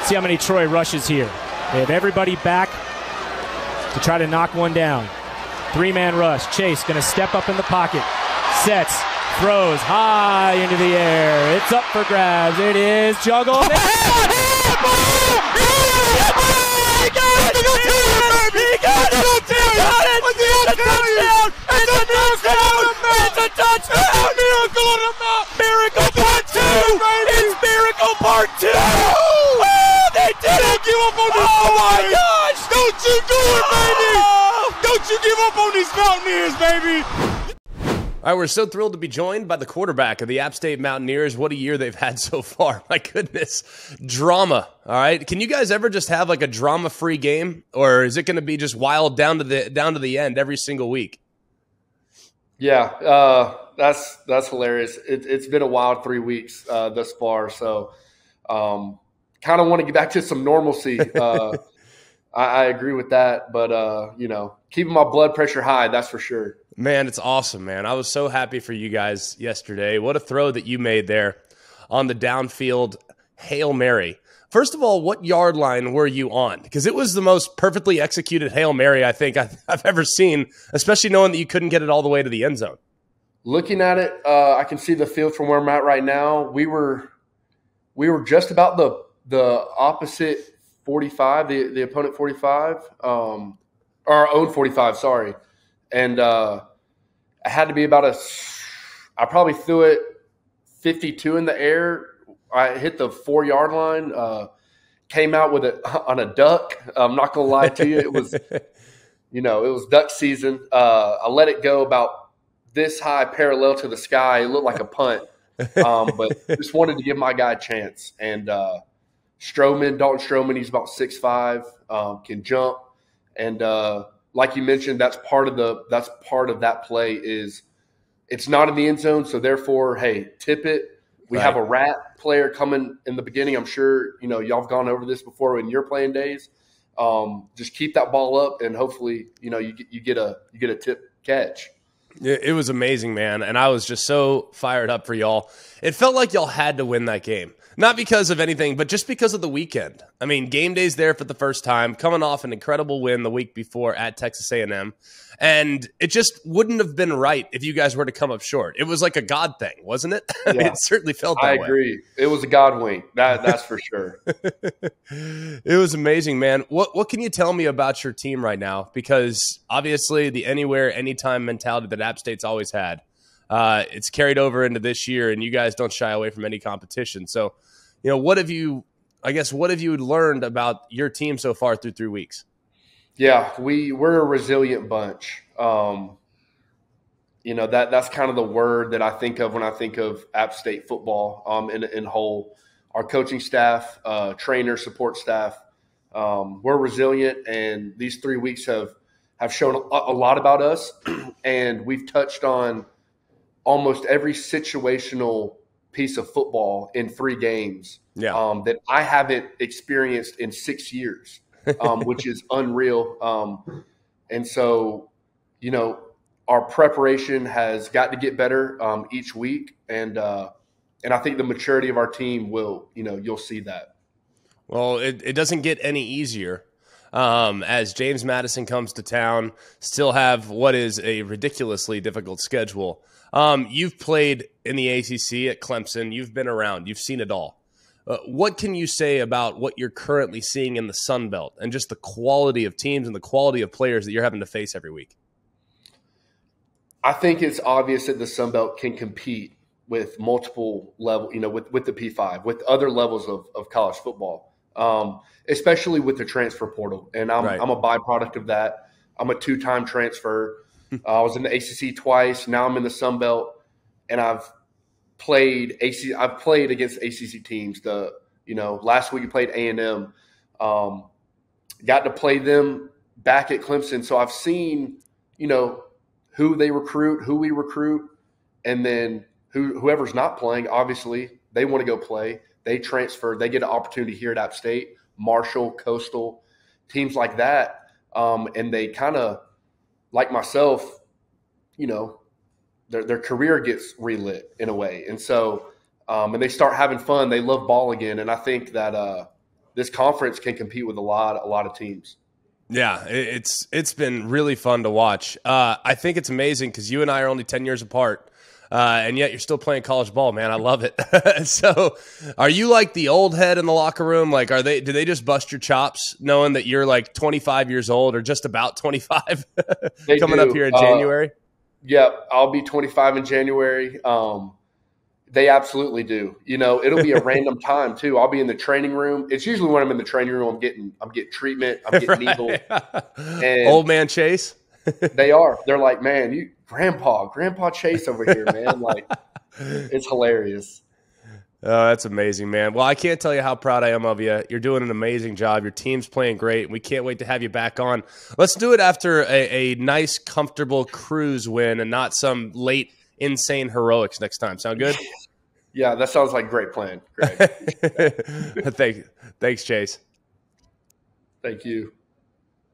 See how many Troy rushes here. They have everybody back to try to knock one down. 3-man rush. Chase going to step up in the pocket. Sets. Throws high into the air. It's up for grabs. It is juggled. He got it! It's a touchdown! It's a touchdown! It's a touchdown! Miracle Part 2! It's Miracle Part 2! Oh, they did it! Don't give up on this! Oh my gosh! Don't you do it, baby! Don't you give up on these Mountaineers, baby! All right, we're so thrilled to be joined by the quarterback of the App State Mountaineers. What a year they've had so far. My goodness. Drama, all right? Can you guys ever just have like a drama-free game? Or is it going to be just wild down to the end every single week? Yeah, that's hilarious. It's been a wild 3 weeks thus far. So kind of want to get back to some normalcy. I agree with that. But, keeping my blood pressure high, that's for sure. Man, it's awesome, man. I was so happy for you guys yesterday. What a throw that you made there on the downfield Hail Mary. First of all, what yard line were you on? Because it was the most perfectly executed Hail Mary I think I've ever seen, especially knowing that you couldn't get it all the way to the end zone. Looking at it, I can see the field from where I'm at right now. We were just about the opposite 45, the opponent 45, or our own 45, sorry. And I had to be I probably threw it 52 in the air. I hit the 4-yard line, came out with it on a duck. I'm not going to lie to you. It was, it was duck season. I let it go about this high parallel to the sky. It looked like a punt, but just wanted to give my guy a chance. And Dalton Stroman, he's about 6'5", can jump. And like you mentioned, that's part of that play is it's not in the end zone. So therefore, hey, tip it. We have a rat player coming in the beginning. I'm sure, y'all have gone over this before in your playing days. Just keep that ball up and hopefully, you get a tip catch. It was amazing, man. And I was just so fired up for y'all. It felt like y'all had to win that game. Not because of anything, but just because of the weekend. I mean, game day's there for the first time, coming off an incredible win the week before at Texas A&M. And it just wouldn't have been right if you guys were to come up short. It was like a God thing, wasn't it? I mean, it certainly felt that way. I agree. It was a God wink. That's for sure. It was amazing, man. What can you tell me about your team right now? Because obviously the anywhere, anytime mentality that App State's always had, it's carried over into this year, and you guys don't shy away from any competition. So, what have you learned about your team so far through 3 weeks? Yeah, we're a resilient bunch. That's kind of the word that I think of when I think of App State football in whole. Our coaching staff, trainer, support staff, we're resilient, and these 3 weeks have shown a lot about us, and we've touched on almost every situational piece of football in 3 games that I haven't experienced in 6 years, which is unreal. And so, our preparation has got to get better each week. And I think the maturity of our team will, you'll see that. Well, it doesn't get any easier. As James Madison comes to town, still have what is a ridiculously difficult schedule. You've played in the ACC at Clemson. You've been around. You've seen it all. What can you say about what you're currently seeing in the Sun Belt and just the quality of teams and the quality of players that you're having to face every week? I think it's obvious that the Sun Belt can compete with multiple level, with the P5, with other levels of college football, especially with the transfer portal. And I'm a byproduct of that. I'm a 2-time transfer. I was in the ACC twice. Now I'm in the Sun Belt, and I've played against ACC teams. Last week you played A&M. Got to play them back at Clemson. So I've seen, who they recruit, who we recruit, and then whoever's not playing, obviously, they want to go play. They transfer. They get an opportunity here at App State, Marshall, Coastal, teams like that. And they kind of, like myself, their career gets relit in a way. And so and they start having fun. They love ball again. And I think that this conference can compete with a lot of teams. Yeah, it's been really fun to watch. I think it's amazing because you and I are only 10 years apart, and yet you're still playing college ball, man. I love it. So are you like the old head in the locker room? Like, do they just bust your chops knowing that you're like 25 years old or just about 25 coming up here in January? Yeah, I'll be 25 in January. They absolutely do. You know, it'll be a random time too. I'll be in the training room. It's usually when I'm in the training room, I'm getting treatment, I'm getting needles. And old man Chase. They are. They're like, man, you Grandpa Chase over here, man. Like, it's hilarious. Oh, that's amazing, man. Well, I can't tell you how proud I am of you. You're doing an amazing job. Your team's playing great. We can't wait to have you back on. Let's do it after a nice, comfortable cruise win and not some late insane heroics next time. Sound good? Yeah, that sounds like a great plan, Greg. Thanks, Chase. Thank you.